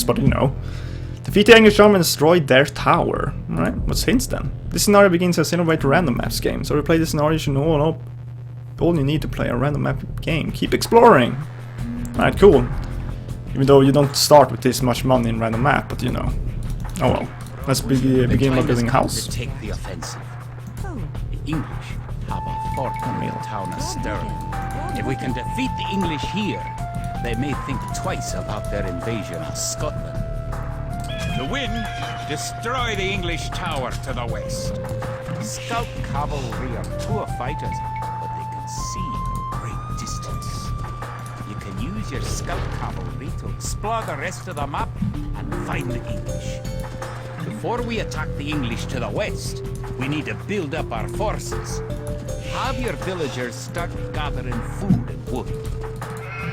but you know. Defeat the English army and destroy their tower. Alright, what's hints then? This scenario begins as innovate a random maps game. So to play this scenario, you should know all you need to play a random map game. Keep exploring! Alright, cool. Even though you don't start with this much money in random map, but you know. Oh well. Let's begin by building a house. To take the offensive. The English have a fort in the town of Stirling. If we can defeat the English here, they may think twice about their invasion of Scotland. To win, destroy the English tower to the west. Scout cavalry are poor fighters, but they can see great distance. You can use your scout cavalry to explore the rest of the map and find the English. Before we attack the English to the west, we need to build up our forces. Have your villagers start gathering food and wood.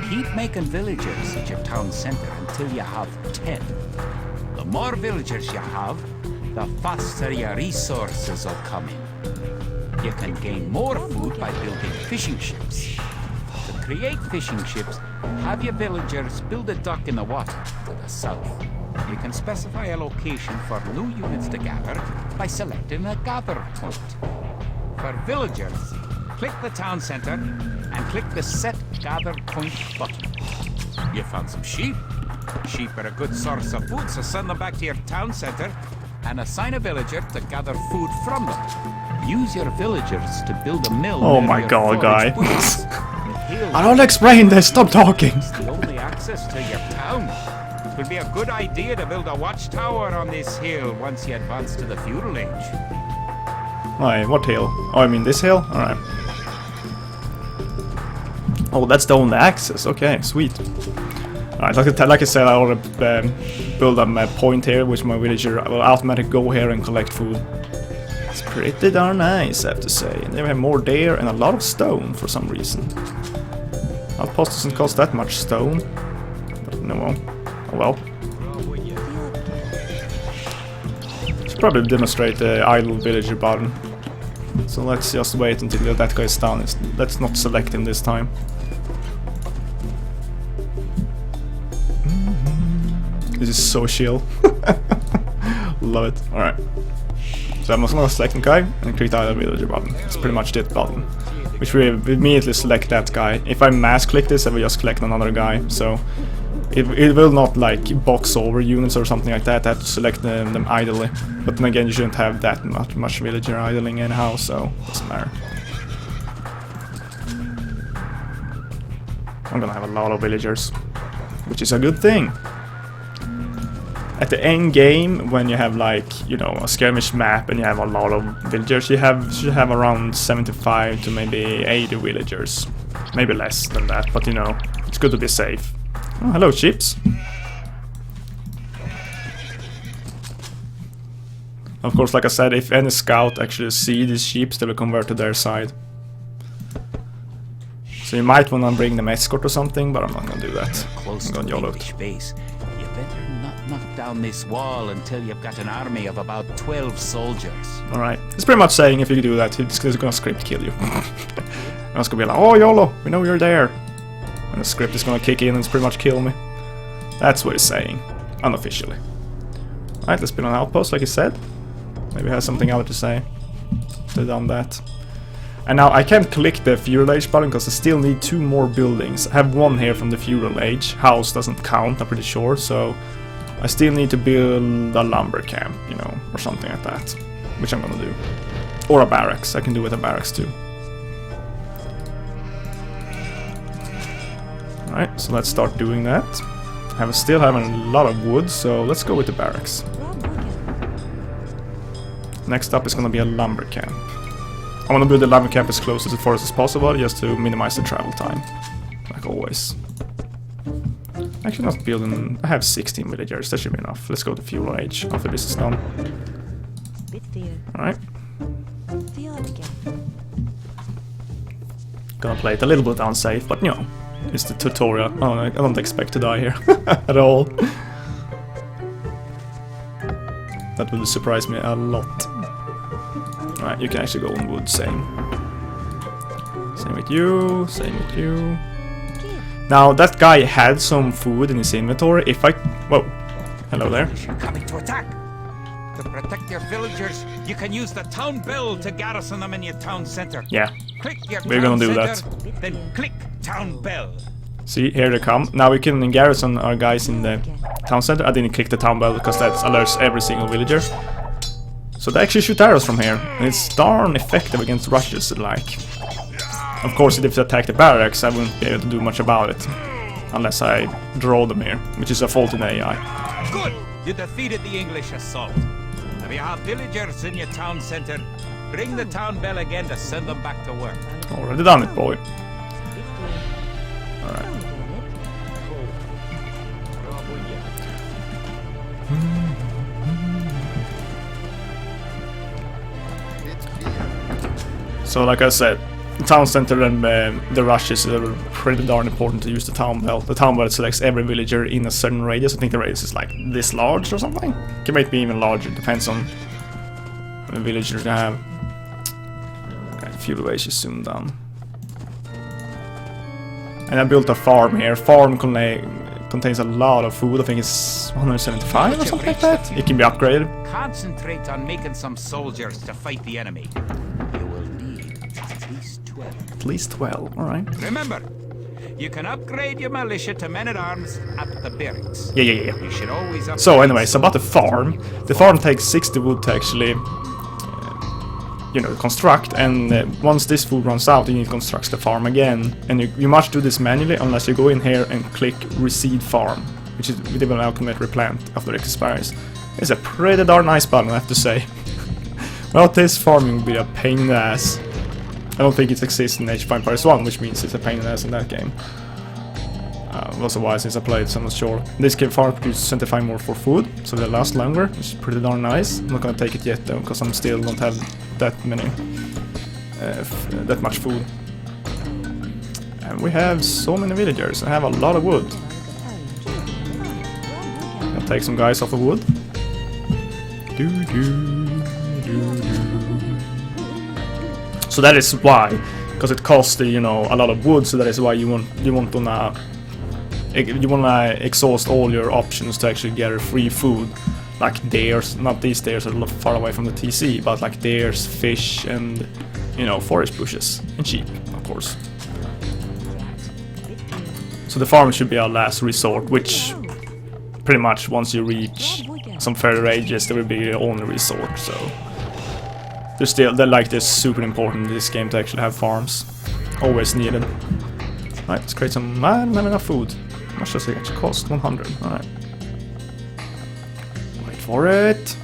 Keep making villagers at your town center until you have 10. The more villagers you have, the faster your resources will come in. You can gain more food by building fishing ships. To create fishing ships, have your villagers build a dock in the water to the south. You can specify a location for new units to gather by selecting a gather point. For villagers, click the town center and click the Set Gather Point button. You found some sheep. Sheep are a good source of food, so send them back to your town center and assign a villager to gather food from them. Use your villagers to build a mill. Oh my god, guy. I don't explain this, stop talking. It's the only access to your town. It would be a good idea to build a watchtower on this hill once you advance to the feudal age. Why, what hill? Oh, I mean this hill? Alright. Oh, that's the only access. Okay, sweet. Alright, like I said, I already build up a point here, which my villager will automatically go here and collect food. It's pretty darn nice, I have to say. And they have more deer and a lot of stone for some reason. Outpost doesn't cost that much stone. But no, oh well. Should probably demonstrate the idle villager button. So let's just wait until that guy is down. Let's not select him this time. This is so chill. Love it. Alright. So I'm also gonna select the guy and click the idle villager button. It's pretty much it button. Which we immediately select that guy. If I mass click this, I will just select another guy. So it will not like box over units or something like that. I have to select them idly. But then again, you shouldn't have that much villager idling anyhow, so it doesn't matter. I'm gonna have a lot of villagers, which is a good thing. At the end game, when you have like, you know, a skirmish map and you have a lot of villagers, you should have around 75 to maybe 80 villagers. Maybe less than that, but you know, it's good to be safe. Oh, hello, ships. Of course, like I said, if any scout actually see these ships, they will convert to their side. So you might want to bring them escort or something, but I'm not gonna do that. Close I'm to gonna the YOLO English base. You better not knock down this wall until you've got an army of about 12 soldiers. Alright, it's pretty much saying if you do that, he's gonna script kill you. And it's gonna be like, oh YOLO, we know you're there. And the script is gonna kick in and it's pretty much kill me. That's what it's saying, unofficially. Alright, let's build an outpost like he said. Maybe it has something else to say. They've done that. And now I can't click the feudal age button because I still need 2 more buildings. I have one here from the feudal age. House doesn't count, I'm pretty sure, so I still need to build a lumber camp, you know, or something like that. Which I'm gonna do. Or a barracks, I can do with a barracks too. Alright, so let's start doing that. Still having a lot of wood, so let's go with the barracks. Next up is gonna be a lumber camp. I want to build the lumber camp as close to the forest as possible, just to minimize the travel time, like always. Actually not building... I have 16 villagers, that should be enough. Let's go to feudal age after this is done. Alright. Gonna play it a little bit unsafe, but you know, it's the tutorial. Oh, I don't expect to die here at all. That would surprise me a lot. Alright, you can actually go on wood, same. Same with you, same with you. Now, that guy had some food in his inventory. If I... Whoa, Hello there. English are coming to attack. To protect your villagers, you can use the town bell to garrison them in your town center. Yeah. Click your We're town gonna do center, then click town bell. See, here they come. Now we can garrison our guys in the town center. I didn't click the town bell because that alerts every single villager. So they actually shoot arrows from here, and it's darn effective against rushes, like. Of course, if they attack the barracks, I wouldn't be able to do much about it. Unless I draw them here, which is a fault in the AI. Good! You defeated the English assault. If you have villagers in your town center, ring the town bell again to send them back to work. Already done it, boy. Alright. So, like I said, the town center and the rushes are pretty darn important to use the town bell. The town bell selects every villager in a certain radius. I think the radius is like this large or something. It might be even larger, depends on the villagers you have. Okay, fuel waste is soon done. And I built a farm here. Farm contains a lot of food. I think it's 175 or something like that. It can be upgraded. Concentrate on making some soldiers to fight the enemy. You will need at least 12. At least 12, alright. Remember, you can upgrade your militia to men-at-arms at the barracks. Yeah. You should always upgrade. So anyways, about the farm. The farm takes 60 wood to actually, construct, and once this food runs out, you need to construct the farm again. And you must do this manually unless you go in here and click Reseed Farm, which is with an alchemist replant after it expires. It's a pretty darn nice button, I have to say. Without this, farming would be a pain in the ass. I don't think it exists in Age of Empires 1, which means it's a pain in the ass in that game. It was a while since I played, so I'm not sure. This can farm produces 75 more for food, so they last longer, which is pretty darn nice. I'm not gonna take it yet though, because I'm still don't have that much food. And we have so many villagers. I have a lot of wood. I'll take some guys off of wood. So that is why, because it costs a lot of wood. So that is why you wanna exhaust all your options to actually get free food, like deers. Not these deers are a lot far away from the TC, but like deers, fish, and forest bushes and sheep, of course. So the farm should be our last resort, which pretty much once you reach some further ages, there will be your only resort. So they're super important in this game to actually have farms, always needed. Right, let's create some. I don't have enough food. How much does it actually cost? 100. Alright. Wait for it.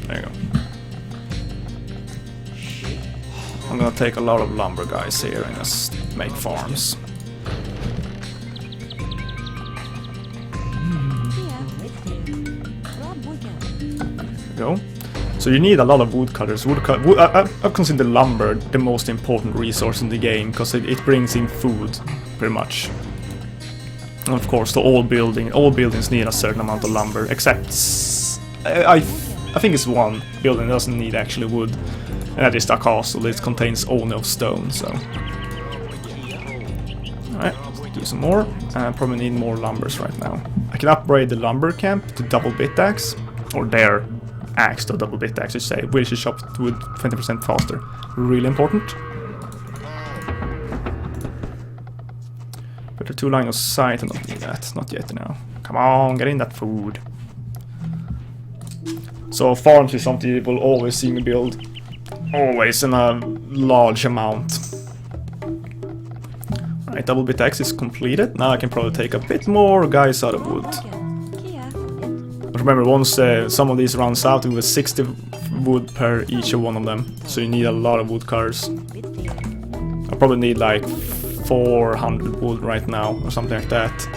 There you go. I'm gonna take a lot of lumber guys here and just make farms. There we go. So you need a lot of woodcutters. I consider lumber the most important resource in the game because it brings in food, pretty much. And of course, all buildings need a certain amount of lumber, except I think it's one building that doesn't need actually wood, and that is the castle. It contains only of stone. So, all right, let's do some more. I probably need more lumbers right now. I can upgrade the lumber camp to double bit axe, or their axe to double bit axe, I should say, which is chopped wood 20% faster. Really important. But the 2 line of sight, I don't need that. Not yet now. Come on, get in that food. So farms is something you will always see me build. Always in a large amount. Right, double bit axe is completed. Now I can probably take a bit more guys out of wood. But remember, once some of these runs out, it was 60 wood per each of one of them. So you need a lot of wood cutters. I probably need like 400 wood right now, or something like that,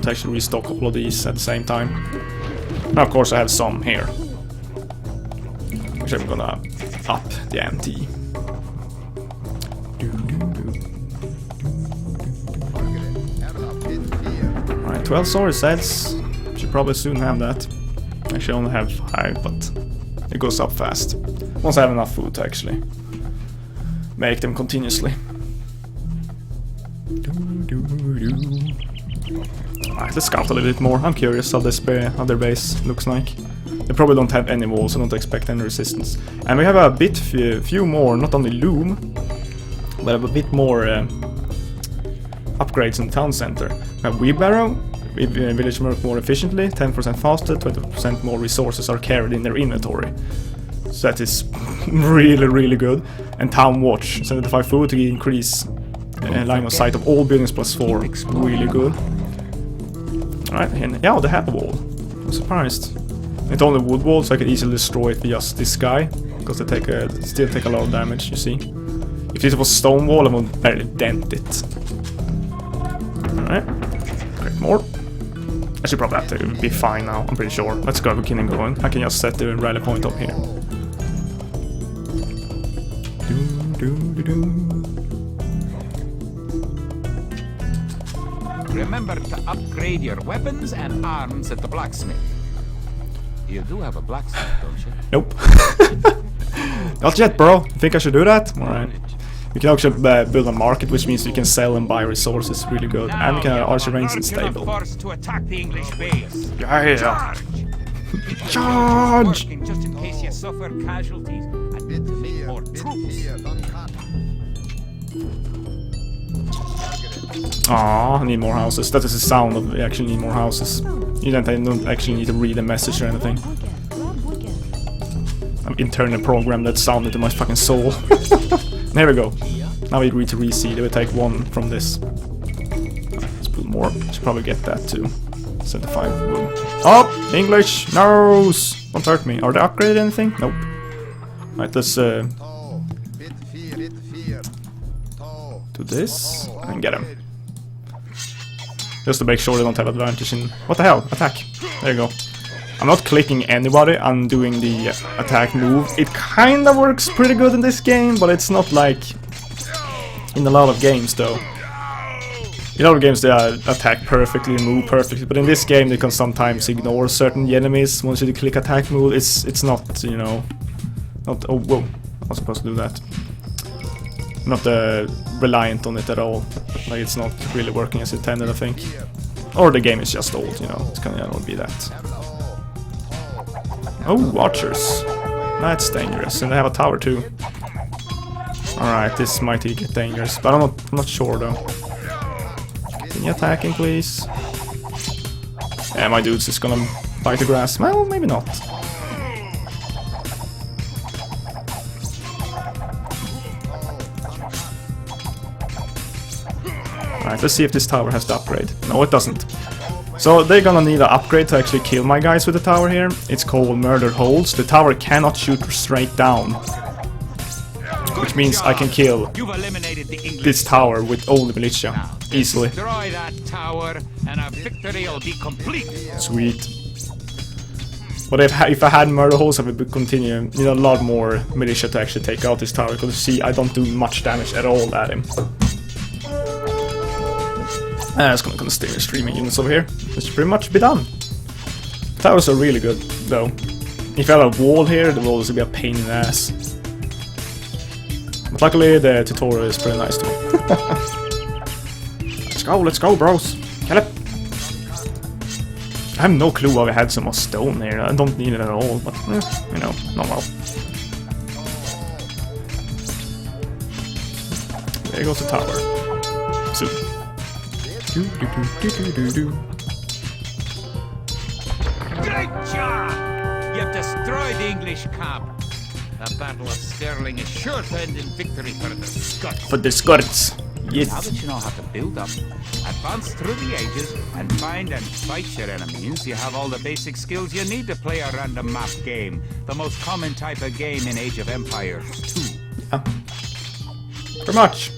to actually restock all of these at the same time. Now, of course, I have some here, which I'm gonna up the ante. Alright, 12 sword sets. Should probably soon have that. Actually, I only have 5, but it goes up fast. Once I have enough food to actually make them continuously. Alright, let's scout a little bit more. I'm curious how how their base looks like. They probably don't have any walls, so don't expect any resistance. And we have a bit few more, not only loom, but a bit more upgrades in the town center. We have wheelbarrow, village work more efficiently, 10% faster, 20% more resources are carried in their inventory. So that is really, really good. And town watch, 75 food to increase line of sight of all buildings +4, really good. Alright, and yeah, they have a wall. I'm surprised. It's only wood wall, so I could easily destroy it with just this guy, because they still take a lot of damage, you see. If this was stone wall, I would barely dent it. Alright, great more. I should probably have to be fine now, I'm pretty sure. Let's go, we can go in. I can just set the rally point up here. Remember to upgrade your weapons and arms at the blacksmith. You do have a blacksmith, don't you? Nope. Not yet, bro. You think I should do that? Alright. We can actually build a market, which means we can sell and buy resources really good. Now, And we can have archer range and American stable. are forced to attack the English base. Yeah. Charge! Charge! Working just in case you suffer casualties and need to make more troops. Aw, I need more houses. That is the sound of we actually need more houses. You don't actually need to read a message or anything. I'm internally programmed that sound into my fucking soul. There we go. Now we need to reseed. It will take 1 from this. Let's put more. Should probably get that too. 75. Boom. Oh! English! Noes! Don't hurt me. Are they upgraded anything? Nope. Right, let's do this and get him. Just to make sure they don't have advantage in... What the hell? Attack. There you go. I'm not clicking anybody, I'm doing the attack move. It kinda works pretty good in this game, but it's not like in a lot of games though. In other games they attack perfectly, move perfectly, but in this game they can sometimes ignore certain enemies once you click attack move. It's not, you know... Not... Oh, whoa. I was supposed to do that. Not reliant on it at all. Like it's not really working as intended, I think. Or the game is just old, you know. It's gonna be that. Oh, archers. That's dangerous, and they have a tower too. Alright, this might get dangerous, but I'm not sure though. Continue attacking, please. Yeah, my dude's just gonna bite the grass. Well, maybe not. Alright, let's see if this tower has the upgrade. No, it doesn't. So they're gonna need an upgrade to actually kill my guys with the tower here. It's called Murder Holes. The tower cannot shoot straight down. Which means I can kill this tower with all the militia easily. Destroy that tower and a victory will be complete. Sweet. But if I had Murder Holes, I would continue. Need a lot more militia to actually take out this tower. Because see, I don't do much damage at all at him. It's gonna continue streaming units over here. This should pretty much be done. Towers are really good, though. If I had a wall here, the wall would be a pain in the ass. But luckily, the tutorial is pretty nice too. Let's go, bros. Kill it. I have no clue why we had so much stone here. I don't need it at all, but you know, not well. There goes the tower. Soon. Great job! You've destroyed the English camp. The Battle of Stirling is sure to end in victory for the Scots. For the Scots, yes. Now that you know how to build up, advance through the ages, and find and fight your enemies, you have all the basic skills you need to play a random map game. The most common type of game in Age of Empires 2. Yeah. Pretty much.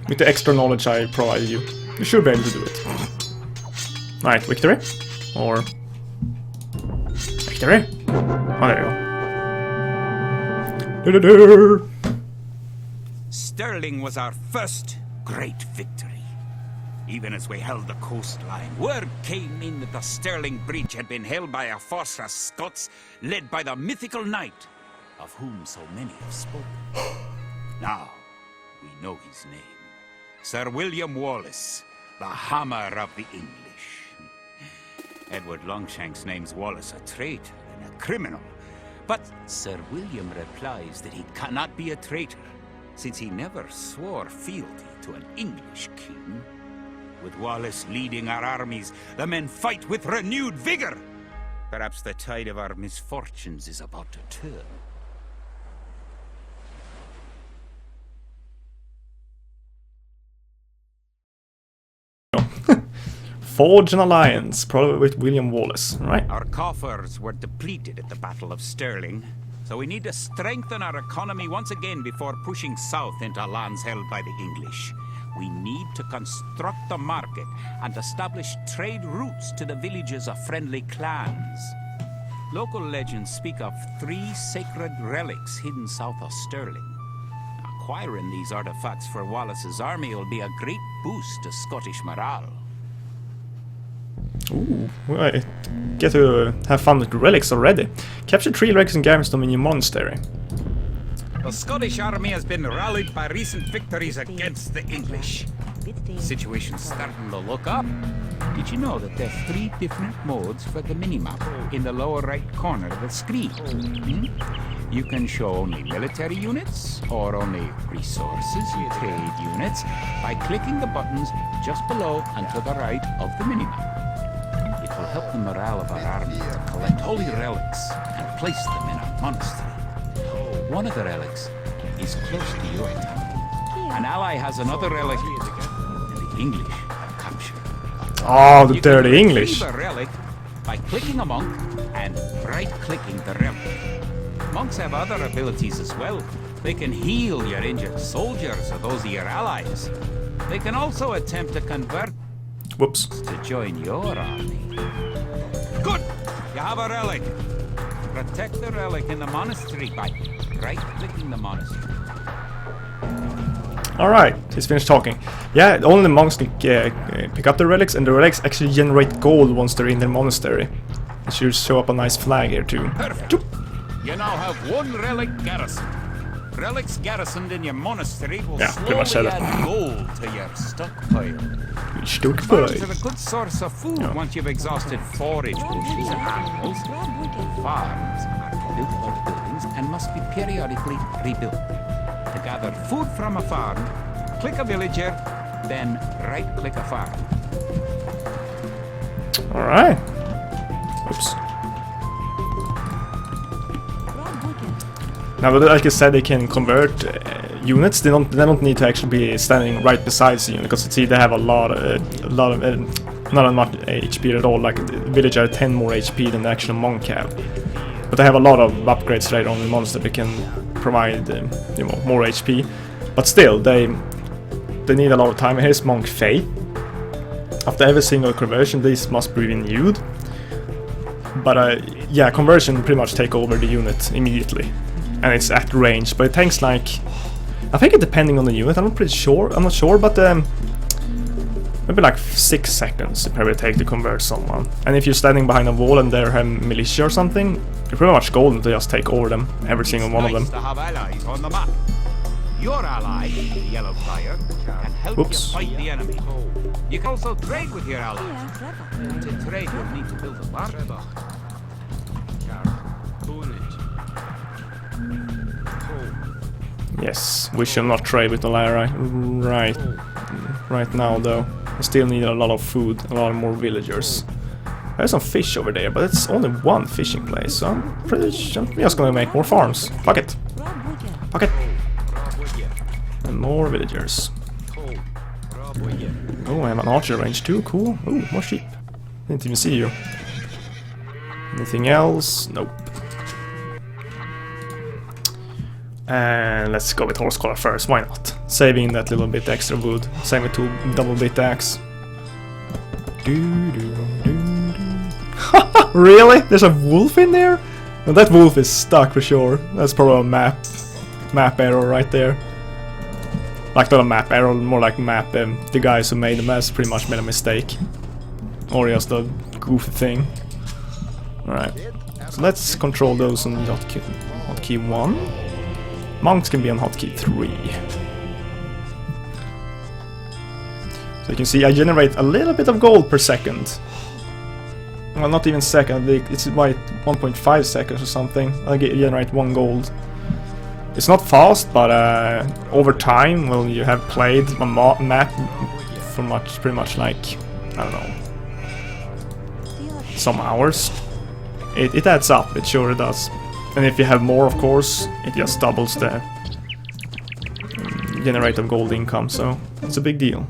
With the extra knowledge I provided you. You should be able to do it. Right, victory? Or... Victory? Oh, there you go. Stirling was our first great victory. Even as we held the coastline, word came in that the Stirling Breach had been held by a force of Scots led by the mythical knight, of whom so many have spoken. Now, we know his name. Sir William Wallace, the Hammer of the English. Edward Longshanks names Wallace a traitor and a criminal. But Sir William replies that he cannot be a traitor, since he never swore fealty to an English king. With Wallace leading our armies, the men fight with renewed vigor. Perhaps the tide of our misfortunes is about to turn. Forge an alliance, probably with William Wallace, right? Our coffers were depleted at the Battle of Stirling, so we need to strengthen our economy once again before pushing south into lands held by the English. We need to construct a market and establish trade routes to the villages of friendly clans. Local legends speak of 3 sacred relics hidden south of Stirling. Acquiring these artifacts for Wallace's army will be a great boost to Scottish morale. Ooh, I get to have fun with relics already. Capture 3 relics and garrison them in your monastery. The Scottish army has been rallied by recent victories against the English. The situation's starting to look up. Did you know that there are 3 different modes for the minimap in the lower right corner of the screen? You can show only military units or only resources and trade units by clicking the buttons just below and to the right of the minimap. It will help the morale of our army to collect holy relics and place them in our monastery. One of the relics is close to your town. An ally has another relic and the English have captured. Oh, the You can dirty English. retrieve a relic by clicking a monk and right-clicking the relic. Monks have other abilities as well. They can heal your injured soldiers or those of your allies. They can also attempt to convert Whoops. to join your army. Good! You have a relic. Protect the relic in the monastery by right-clicking the monastery. Alright, he's finished talking. Yeah, only the monks can pick up the relics, and the relics actually generate gold once they're in their monastery. It should show up a nice flag here too. Perfect. You now have 1 relic garrison. Relics garrisoned in your monastery will Yeah, pretty much slowly said it. add gold to your stockpile. Stuck Farms by. are a good source of food once you've exhausted forage bushes and animals. Farms are built like buildings and must be periodically rebuilt. To gather food from a farm, click a villager, then right-click a farm. Alright. Oops. Now, but like I said, they can convert units. They don't need to actually be standing right beside the unit, because see they have a lot of not as much HP at all. Like the villager have 10 more HP than the actual monk have, but they have a lot of upgrades later on in monster that can provide more HP. But still, they need a lot of time. Here's Monk Faye. After every single conversion, these must be renewed. But yeah, conversion pretty much take over the unit immediately. And it's at range, but it takes like, I think it depending on the unit, I'm not sure, but maybe like 6 seconds it probably take to convert someone. And if you're standing behind a wall and they're militia or something, you're pretty much golden to just take over them, every single one of them. It's nice to have allies on the map. Your ally, the Yellow Flyer, can help Oops. you fight the enemy. You can also trade with your allies. To trade, you'll need to build a market. Yes, we shall not trade with the Lyra right now though. I still need a lot of food, a lot more villagers. There's some fish over there, but it's only 1 fishing place, so I'm just gonna make more farms. Fuck it. Fuck it. And more villagers. Oh, I have an archer range too, cool. Oh, more sheep. Didn't even see you. Anything else? Nope. And let's go with horse collar first, why not? Saving that little bit extra wood. Same with 2 double bit axe. Really? There's a wolf in there? No, that wolf is stuck for sure. That's probably a map error right there. Like not a map error, more like map. The guys who made the mess pretty much made a mistake. Or just a goofy thing. Alright. So let's control those on hotkey 1. Monks can be on hotkey 3. So you can see I generate a little bit of gold per second. Well, not even second. It's by 1.5 seconds or something. I generate 1 gold. It's not fast, but over time, well, you have played a map for pretty much like, I don't know, some hours. It adds up. It sure does. And if you have more, of course, it just doubles the generate of gold income. So it's a big deal.